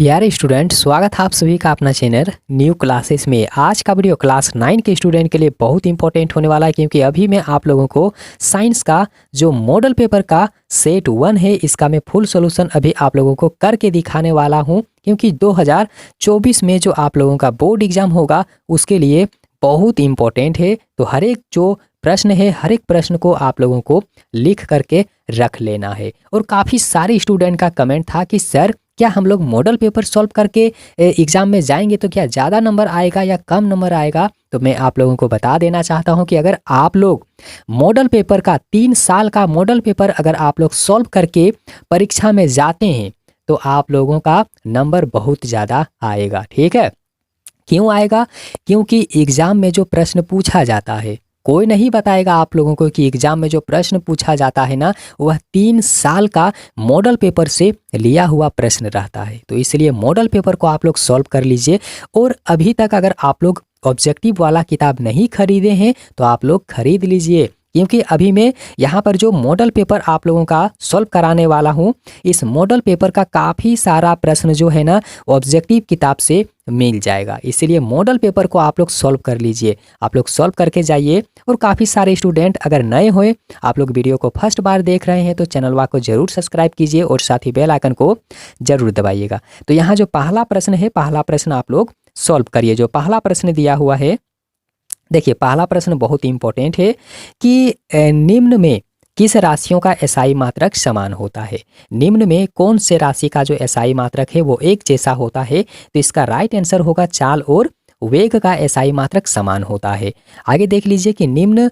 प्यारे स्टूडेंट, स्वागत है आप सभी का अपना चैनल न्यू क्लासेस में। आज का वीडियो क्लास 9 के स्टूडेंट के लिए बहुत इंपॉर्टेंट होने वाला है, क्योंकि अभी मैं आप लोगों को साइंस का जो मॉडल पेपर का सेट 1 है, इसका मैं फुल सॉल्यूशन अभी आप लोगों को करके दिखाने वाला हूं। क्योंकि 2024 में जो आप लोगों का बोर्ड एग्जाम होगा उसके लिए बहुत इंपॉर्टेंट है। तो हर एक जो प्रश्न है, हर एक प्रश्न को आप लोगों को लिख करके रख लेना है। और काफ़ी सारे स्टूडेंट का कमेंट था कि सर, क्या हम लोग मॉडल पेपर सॉल्व करके एग्ज़ाम में जाएंगे तो क्या ज़्यादा नंबर आएगा या कम नंबर आएगा? तो मैं आप लोगों को बता देना चाहता हूं कि अगर आप लोग मॉडल पेपर का 3 साल का मॉडल पेपर अगर आप लोग सॉल्व करके परीक्षा में जाते हैं तो आप लोगों का नंबर बहुत ज़्यादा आएगा। ठीक है, क्यों आएगा? क्योंकि एग्ज़ाम में जो प्रश्न पूछा जाता है, कोई नहीं बताएगा आप लोगों को कि एग्जाम में जो प्रश्न पूछा जाता है ना, वह 3 साल का मॉडल पेपर से लिया हुआ प्रश्न रहता है। तो इसलिए मॉडल पेपर को आप लोग सॉल्व कर लीजिए। और अभी तक अगर आप लोग ऑब्जेक्टिव वाला किताब नहीं खरीदे हैं तो आप लोग खरीद लीजिए, क्योंकि अभी मैं यहाँ पर जो मॉडल पेपर आप लोगों का सॉल्व कराने वाला हूँ, इस मॉडल पेपर का काफ़ी सारा प्रश्न जो है ना ऑब्जेक्टिव किताब से मिल जाएगा। इसीलिए मॉडल पेपर को आप लोग सॉल्व कर लीजिए, आप लोग सॉल्व करके जाइए। और काफ़ी सारे स्टूडेंट अगर नए हुए, आप लोग वीडियो को फर्स्ट बार देख रहे हैं तो चैनल को जरूर सब्सक्राइब कीजिए और साथ ही बेल आइकन को जरूर दबाइएगा। तो यहाँ जो पहला प्रश्न है, पहला प्रश्न आप लोग सॉल्व करिए। जो पहला प्रश्न दिया हुआ है, देखिए पहला प्रश्न बहुत इंपॉर्टेंट है कि निम्न में किस राशियों का एसआई मात्रक समान होता है? निम्न में कौन से राशि का जो एसआई मात्रक है वो एक जैसा होता है? तो इसका राइट आंसर होगा चाल और वेग का एसआई मात्रक समान होता है। आगे देख लीजिए कि निम्न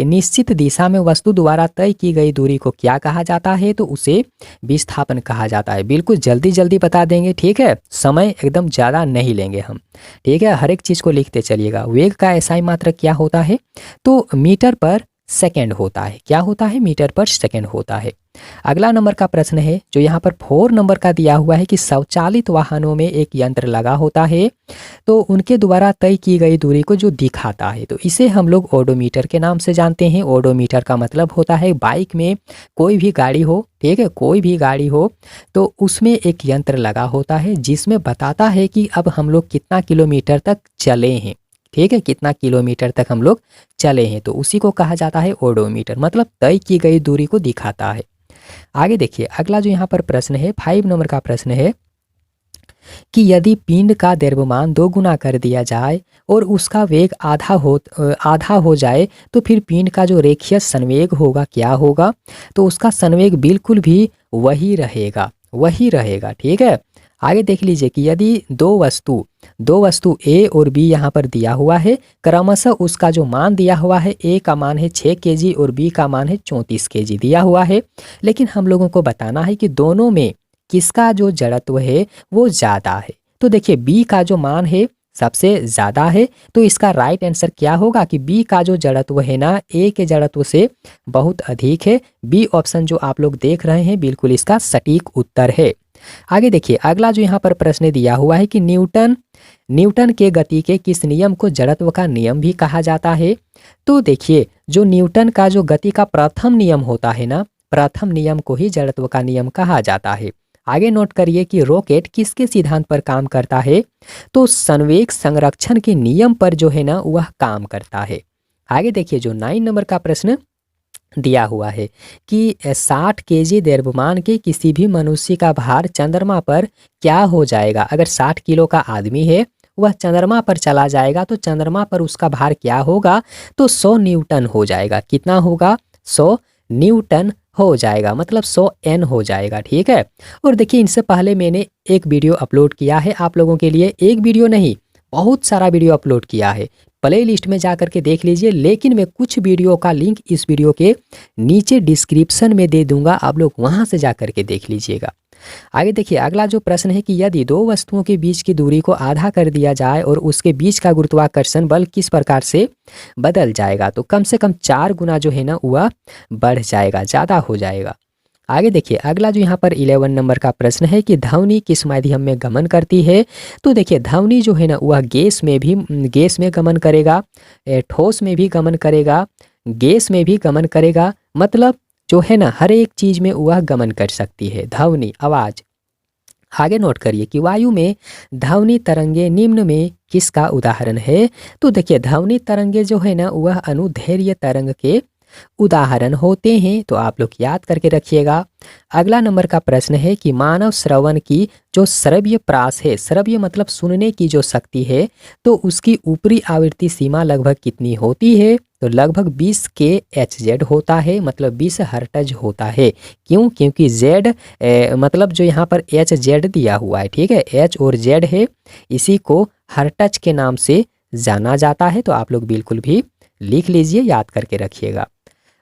निश्चित दिशा में वस्तु द्वारा तय की गई दूरी को क्या कहा जाता है? तो उसे विस्थापन कहा जाता है। बिल्कुल जल्दी जल्दी बता देंगे, ठीक है, समय एकदम ज़्यादा नहीं लेंगे हम, ठीक है। हर एक चीज़ को लिखते चलिएगा। वेग का एसआई मात्रक क्या होता है? तो मीटर पर सेकेंड होता है। क्या होता है? मीटर पर सेकेंड होता है। अगला नंबर का प्रश्न है जो यहाँ पर 4 नंबर का दिया हुआ है कि स्वचालित वाहनों में एक यंत्र लगा होता है तो उनके द्वारा तय की गई दूरी को जो दिखाता है, तो इसे हम लोग ओडोमीटर के नाम से जानते हैं। ओडोमीटर का मतलब होता है बाइक में कोई भी गाड़ी हो, ठीक है, कोई भी गाड़ी हो तो उसमें एक यंत्र लगा होता है जिसमें बताता है कि अब हम लोग कितना किलोमीटर तक चले हैं, ठीक है, कितना किलोमीटर तक हम लोग चले हैं, तो उसी को कहा जाता है ओडोमीटर। मतलब तय की गई दूरी को दिखाता है। आगे देखिए अगला जो यहाँ पर प्रश्न है, 5 नंबर का प्रश्न है कि यदि पिंड का द्रव्यमान 2 गुना कर दिया जाए और उसका वेग आधा हो जाए तो फिर पिंड का जो रेखीय संवेग होगा क्या होगा? तो उसका संवेग बिल्कुल भी वही रहेगा, ठीक है। आगे देख लीजिए कि यदि दो वस्तु ए और बी यहाँ पर दिया हुआ है, क्रमशः उसका जो मान दिया हुआ है, ए का मान है 6 केजी और बी का मान है 34 केजी दिया हुआ है, लेकिन हम लोगों को बताना है कि दोनों में किसका जो जड़त्व है वो ज़्यादा है। तो देखिए बी का जो मान है सबसे ज़्यादा है, तो इसका राइट आंसर क्या होगा कि बी का जो जड़त्व है ना ए के जड़त्व से बहुत अधिक है। बी ऑप्शन जो आप लोग देख रहे हैं बिल्कुल इसका सटीक उत्तर है। आगे देखिए अगला जो यहाँ पर प्रश्न दिया हुआ है कि न्यूटन के गति के किस नियम को जड़त्व का नियम भी कहा जाता है? तो देखिए जो न्यूटन का जो गति का प्रथम नियम होता है ना, प्रथम नियम को ही जड़त्व का नियम कहा जाता है। आगे नोट करिए कि रॉकेट किसके सिद्धांत पर काम करता है? तो संवेग संरक्षण के नियम पर जो है ना वह काम करता है। आगे देखिए जो 9 नंबर का प्रश्न दिया हुआ है कि 60 केजी द्रव्यमान के किसी भी मनुष्य का भार चंद्रमा पर क्या हो जाएगा? अगर 60 किलो का आदमी है, वह चंद्रमा पर चला जाएगा तो चंद्रमा पर उसका भार क्या होगा? तो 100 न्यूटन हो जाएगा। कितना होगा? 100 न्यूटन हो जाएगा, मतलब 100 एन हो जाएगा, ठीक है। और देखिए इनसे पहले मैंने एक वीडियो अपलोड किया है आप लोगों के लिए, एक वीडियो नहीं बहुत सारा वीडियो अपलोड किया है, प्ले लिस्ट में जा करके देख लीजिए। लेकिन मैं कुछ वीडियो का लिंक इस वीडियो के नीचे डिस्क्रिप्शन में दे दूंगा, आप लोग वहां से जा करके देख लीजिएगा। आगे देखिए अगला जो प्रश्न है कि यदि दो वस्तुओं के बीच की दूरी को आधा कर दिया जाए और उसके बीच का गुरुत्वाकर्षण बल किस प्रकार से बदल जाएगा? तो कम से कम 4 गुना जो है ना वह बढ़ जाएगा, ज़्यादा हो जाएगा। आगे देखिए अगला जो यहाँ पर 11 नंबर का प्रश्न है कि ध्वनि किस माध्यम में गमन करती है? तो देखिए ध्वनि जो है ना वह गैस में गमन करेगा, ठोस में भी गमन करेगा, गैस में भी गमन करेगा, मतलब जो है ना हर एक चीज़ में वह गमन कर सकती है ध्वनि, आवाज़। आगे नोट करिए कि वायु में ध्वनि तरंगे निम्न में किसका उदाहरण है। तो देखिए ध्वनि तरंगे जो है ना वह अनुदैर्घ्य तरंग के उदाहरण होते हैं, तो आप लोग याद करके रखिएगा। अगला नंबर का प्रश्न है कि मानव श्रवण की जो श्रव्य प्रास है, श्रव्य मतलब सुनने की जो शक्ति है, तो उसकी ऊपरी आवृत्ति सीमा लगभग कितनी होती है। तो लगभग 20 के एच जेड होता है, मतलब 20 हर्ट्ज होता है। क्यों? क्योंकि जेड मतलब जो यहाँ पर एच जेड दिया हुआ है, ठीक है, एच और जेड है, इसी को हर्ट्ज के नाम से जाना जाता है। तो आप लोग बिल्कुल भी लिख लीजिए, याद करके रखिएगा।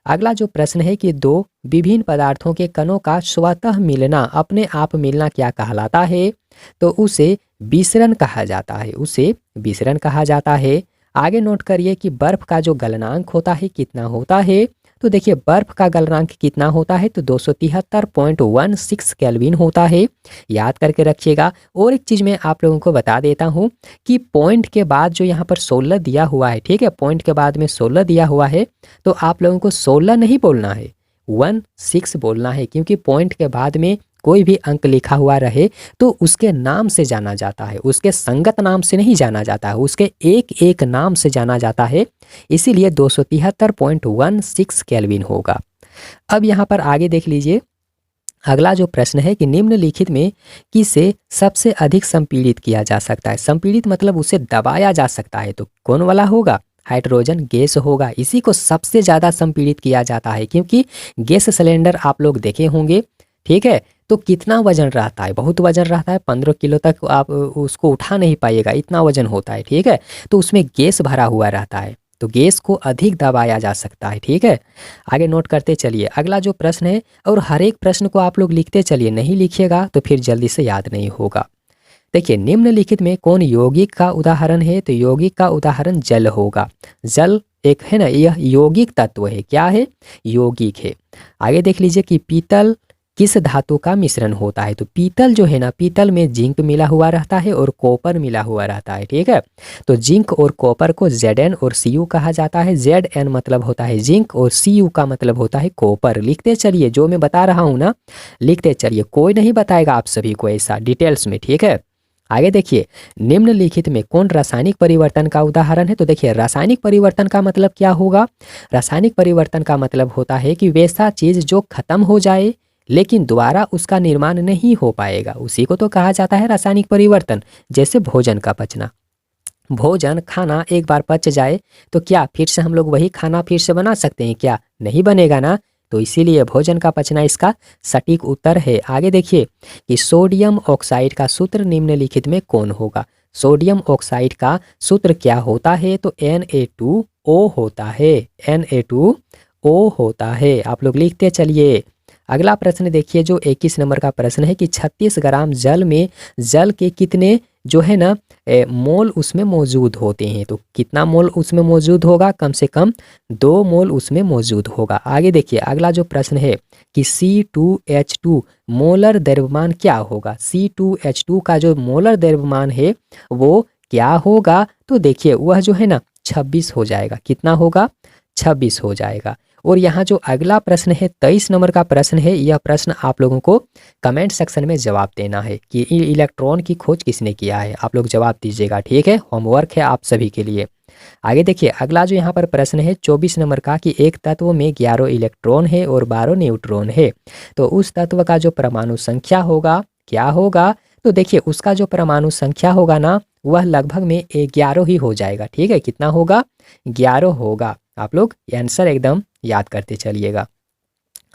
अगला जो प्रश्न है कि दो विभिन्न पदार्थों के कणों का स्वतः मिलना, अपने आप मिलना क्या कहलाता है। तो उसे विसरण कहा जाता है, उसे विसरण कहा जाता है। आगे नोट करिए कि बर्फ का जो गलनांक होता है कितना होता है। तो देखिए बर्फ का गलनांक कितना होता है, तो 273.16 केल्विन होता है, याद करके रखिएगा। और एक चीज़ मैं आप लोगों को बता देता हूँ कि पॉइंट के बाद जो यहाँ पर 16 दिया हुआ है, ठीक है, पॉइंट के बाद में 16 दिया हुआ है, तो आप लोगों को 16 नहीं बोलना है, 16 बोलना है, क्योंकि पॉइंट के बाद में कोई भी अंक लिखा हुआ रहे तो उसके नाम से जाना जाता है, उसके संगत नाम से नहीं जाना जाता है, उसके एक एक नाम से जाना जाता है, इसीलिए 273.16 केल्विन होगा। अब यहाँ पर आगे देख लीजिए, अगला जो प्रश्न है कि निम्नलिखित में किसे सबसे अधिक संपीड़ित किया जा सकता है। संपीड़ित मतलब उसे दबाया जा सकता है, तो कौन वाला होगा? हाइड्रोजन गैस होगा, इसी को सबसे ज़्यादा संपीड़ित किया जाता है, क्योंकि गैस सिलेंडर आप लोग देखे होंगे, ठीक है, तो कितना वजन रहता है, बहुत वजन रहता है, 15 किलो तक आप उसको उठा नहीं पाइएगा, इतना वजन होता है, ठीक है, तो उसमें गैस भरा हुआ रहता है, तो गैस को अधिक दबाया जा सकता है, ठीक है। आगे नोट करते चलिए, अगला जो प्रश्न है, और हर एक प्रश्न को आप लोग लिखते चलिए, नहीं लिखिएगा तो फिर जल्दी से याद नहीं होगा। देखिए निम्नलिखित में कौन यौगिक का उदाहरण है। तो यौगिक का उदाहरण जल होगा। जल एक है ना, यह यौगिक तत्व है, क्या है? यौगिक है। आगे देख लीजिए कि पीतल किस धातु का मिश्रण होता है। तो पीतल जो है ना, पीतल में जिंक मिला हुआ रहता है और कॉपर मिला हुआ रहता है, ठीक है, तो जिंक और कॉपर को Zn और Cu कहा जाता है। Zn मतलब होता है जिंक और Cu का मतलब होता है कॉपर। लिखते चलिए, जो मैं बता रहा हूँ ना लिखते चलिए, कोई नहीं बताएगा आप सभी को ऐसा डिटेल्स में, ठीक है। आगे देखिए, निम्नलिखित में कौन रासायनिक परिवर्तन का उदाहरण है। तो देखिए रासायनिक परिवर्तन का मतलब क्या होगा। रासायनिक परिवर्तन का मतलब होता है कि वैसा चीज जो खत्म हो जाए लेकिन दोबारा उसका निर्माण नहीं हो पाएगा, उसी को तो कहा जाता है रासायनिक परिवर्तन। जैसे भोजन का पचना, भोजन खाना एक बार पच जाए तो क्या फिर से हम लोग वही खाना फिर से बना सकते हैं क्या? नहीं बनेगा ना, तो इसीलिए भोजन का पचना इसका सटीक उत्तर है। आगे देखिए कि सोडियम ऑक्साइड का सूत्र निम्नलिखित में कौन होगा। सोडियम ऑक्साइड का सूत्र क्या होता है। तो Na2O होता है, Na2O होता है। आप लोग लिखते चलिए। अगला प्रश्न देखिए, जो 21 नंबर का प्रश्न है कि 36 ग्राम जल में जल के कितने जो है ना मोल उसमें मौजूद होते हैं। तो कितना मोल उसमें मौजूद होगा? कम से कम 2 मोल उसमें मौजूद होगा। आगे देखिए, अगला जो प्रश्न है कि C2H2 मोलर द्रव्यमान क्या होगा। C2H2 का जो मोलर द्रव्यमान है वो क्या होगा। तो देखिए वह जो है ना 26 हो जाएगा। कितना होगा? 26 हो जाएगा। और यहाँ जो अगला प्रश्न है 23 नंबर का प्रश्न है, यह प्रश्न आप लोगों को कमेंट सेक्शन में जवाब देना है कि इलेक्ट्रॉन की खोज किसने किया है। आप लोग जवाब दीजिएगा, ठीक है, होमवर्क है आप सभी के लिए। आगे देखिए, अगला जो यहाँ पर प्रश्न है 24 नंबर का कि एक तत्व में 11 इलेक्ट्रॉन है और 12 न्यूट्रॉन है, तो उस तत्व का जो परमाणु संख्या होगा क्या होगा। तो देखिए उसका जो परमाणु संख्या होगा ना वह लगभग में 11 ही हो जाएगा, ठीक है। कितना होगा? 11 होगा। आप लोग आंसर एकदम याद करते चलिएगा।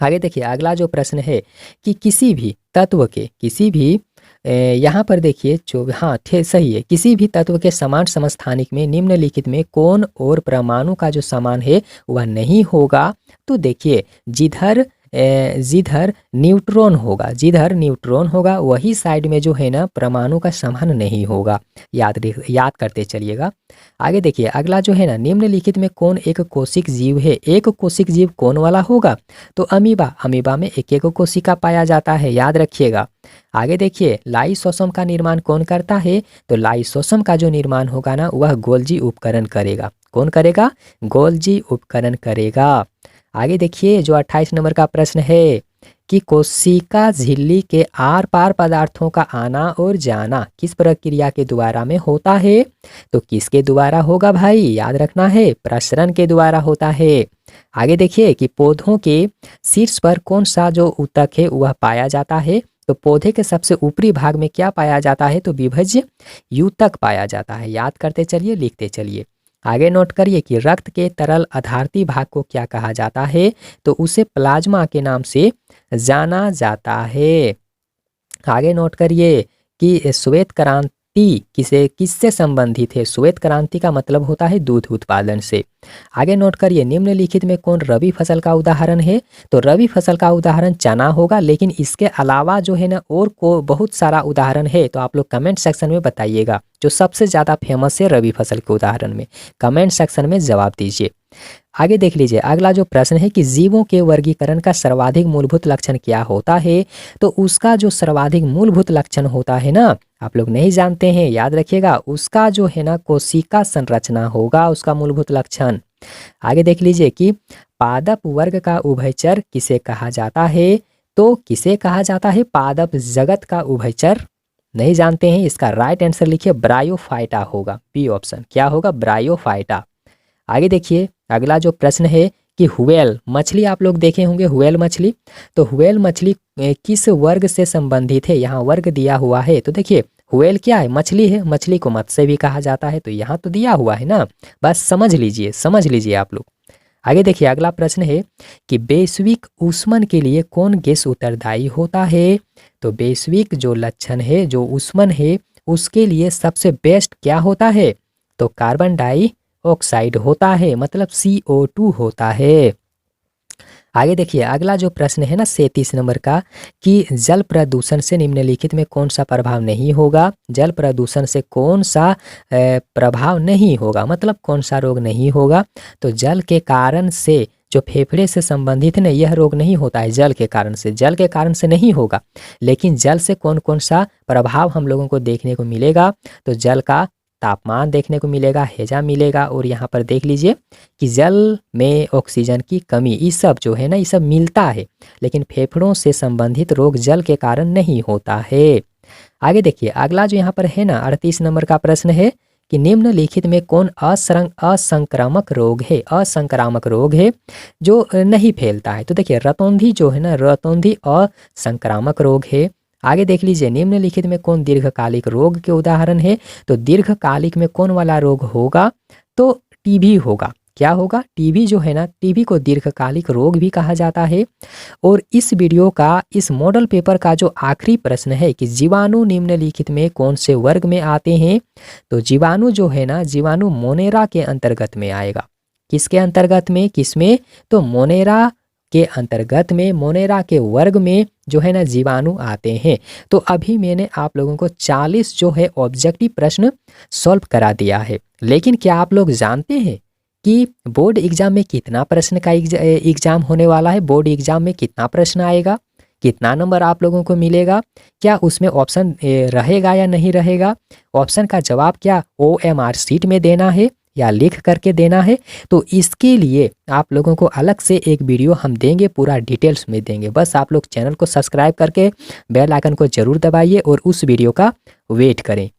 आगे देखिए, अगला जो प्रश्न है कि किसी भी तत्व के किसी भी यहाँ पर देखिए हाँ सही है, किसी भी तत्व के समान समस्थानिक में निम्नलिखित में कौन और परमाणु का जो समान है वह नहीं होगा। तो देखिए जिधर न्यूट्रॉन होगा, जिधर न्यूट्रॉन होगा वही साइड में जो है ना परमाणु का समान नहीं होगा। याद करते चलिएगा। आगे देखिए, अगला जो है ना निम्नलिखित में कौन एक कोशिक जीव है। एक कोशिक जीव कौन वाला होगा। तो अमीबा, अमीबा में एक एक कोशिका पाया जाता है, याद रखिएगा। आगे देखिए, लाइसोसोम का निर्माण कौन करता है। तो लाइसोसोम का जो निर्माण होगा ना वह गोल्जी उपकरण करेगा। कौन करेगा? गोल्जी उपकरण करेगा। आगे देखिए, जो 28 नंबर का प्रश्न है कि कोशिका झिल्ली के आर पार पदार्थों का आना और जाना किस प्रक्रिया के द्वारा में होता है? तो किसके द्वारा होगा भाई? याद रखना है, प्रसरण के द्वारा होता है। आगे देखिए कि पौधों के शीर्ष पर कौन सा जो ऊतक है वह पाया जाता है? तो पौधे के सबसे ऊपरी भाग में क्या पाया जाता है? तो विभज्य यूतक पाया जाता है। याद करते चलिए, लिखते चलिए। आगे नोट करिए कि रक्त के तरल आधारती भाग को क्या कहा जाता है? तो उसे प्लाज्मा के नाम से जाना जाता है। आगे नोट करिए कि श्वेत क्रांति किससे संबंधित है? श्वेत क्रांति का मतलब होता है दूध उत्पादन से। आगे नोट करिए निम्नलिखित में कौन रबी फसल का उदाहरण है? तो रबी फसल का उदाहरण चना होगा, लेकिन इसके अलावा जो है ना और को बहुत सारा उदाहरण है, तो आप लोग कमेंट सेक्शन में बताइएगा जो सबसे ज़्यादा फेमस है रबी फसल के उदाहरण में। कमेंट सेक्शन में जवाब दीजिए। आगे देख लीजिए, अगला जो प्रश्न है कि जीवों के वर्गीकरण का सर्वाधिक मूलभूत लक्षण क्या होता है? तो उसका जो सर्वाधिक मूलभूत लक्षण होता है ना, आप लोग नहीं जानते हैं, याद रखिएगा, उसका जो है ना कोशिका संरचना होगा उसका मूलभूत लक्षण। आगे देख लीजिए कि पादप वर्ग का उभयचर किसे कहा जाता है? तो किसे कहा जाता है? पादप जगत का उभयचर नहीं जानते हैं, इसका राइट आंसर लिखिए ब्रायोफाइटा होगा। बी ऑप्शन क्या होगा? ब्रायोफाइटा। आगे देखिए, अगला जो प्रश्न है कि व्हेल मछली आप लोग देखे होंगे, व्हेल मछली। तो व्हेल मछली किस वर्ग से संबंधित है? यहाँ वर्ग दिया हुआ है। तो देखिए व्हेल क्या है? मछली है, मछली को मत्स्य भी कहा जाता है, तो यहाँ तो दिया हुआ है ना, बस समझ लीजिए, समझ लीजिए आप लोग। आगे देखिए, अगला प्रश्न है कि वैश्विक ऊष्मन के लिए कौन गैस उत्तरदायी होता है? तो वैश्विक जो लक्षण है, जो ऊष्मन है, उसके लिए सबसे बेस्ट क्या होता है? तो कार्बन डाइऑक्साइड होता है, मतलब CO2 होता है। आगे देखिए, अगला जो प्रश्न है ना 37 नंबर का कि जल प्रदूषण से निम्नलिखित में कौन सा प्रभाव नहीं होगा? जल प्रदूषण से कौन सा प्रभाव नहीं होगा, मतलब कौन सा रोग नहीं होगा? तो जल के कारण से जो फेफड़े से संबंधित है ना, यह रोग नहीं होता है जल के कारण से, जल के कारण से नहीं होगा। लेकिन जल से कौन कौन सा प्रभाव हम लोगों को देखने को मिलेगा? तो जल का तापमान देखने को मिलेगा, हैजा मिलेगा, और यहाँ पर देख लीजिए कि जल में ऑक्सीजन की कमी, ये सब जो है ना, ये सब मिलता है, लेकिन फेफड़ों से संबंधित रोग जल के कारण नहीं होता है। आगे देखिए, अगला जो यहाँ पर है ना 38 नंबर का प्रश्न है कि निम्नलिखित में कौन असंक्रामक रोग है? असंक्रामक रोग है जो नहीं फैलता है। तो देखिए रतौंधी जो है ना, रतौंधी असंक्रामक रोग है। आगे देख लीजिए, निम्नलिखित में कौन दीर्घकालिक रोग के उदाहरण है? तो दीर्घकालिक में कौन वाला रोग होगा? तो टीबी होगा। क्या होगा? टीबी जो है ना, टीबी को दीर्घकालिक रोग भी कहा जाता है। और इस वीडियो का, इस मॉडल पेपर का जो आखिरी प्रश्न है कि जीवाणु निम्नलिखित में कौन से वर्ग में आते हैं? तो जीवाणु जो है ना, जीवाणु मोनेरा के अंतर्गत में आएगा। किसके अंतर्गत में? किसमें? तो मोनेरा के अंतर्गत में, मोनेरा के वर्ग में जो है ना जीवाणु आते हैं। तो अभी मैंने आप लोगों को 40 जो है ऑब्जेक्टिव प्रश्न सॉल्व करा दिया है। लेकिन क्या आप लोग जानते हैं कि बोर्ड एग्जाम में कितना प्रश्न का एग्जाम होने वाला है? बोर्ड एग्जाम में कितना प्रश्न आएगा, कितना नंबर आप लोगों को मिलेगा? क्या उसमें ऑप्शन रहेगा या नहीं रहेगा? ऑप्शन का जवाब क्या OMR शीट में देना है या लिख करके देना है? तो इसके लिए आप लोगों को अलग से एक वीडियो हम देंगे, पूरा डिटेल्स में देंगे। बस आप लोग चैनल को सब्सक्राइब करके बेल आइकन को जरूर दबाइए और उस वीडियो का वेट करें,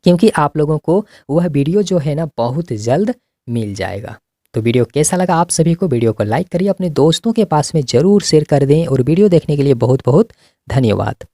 क्योंकि आप लोगों को वह वीडियो जो है ना बहुत जल्द मिल जाएगा। तो वीडियो कैसा लगा आप सभी को? वीडियो को लाइक करिए, अपने दोस्तों के पास में ज़रूर शेयर कर दें, और वीडियो देखने के लिए बहुत बहुत धन्यवाद।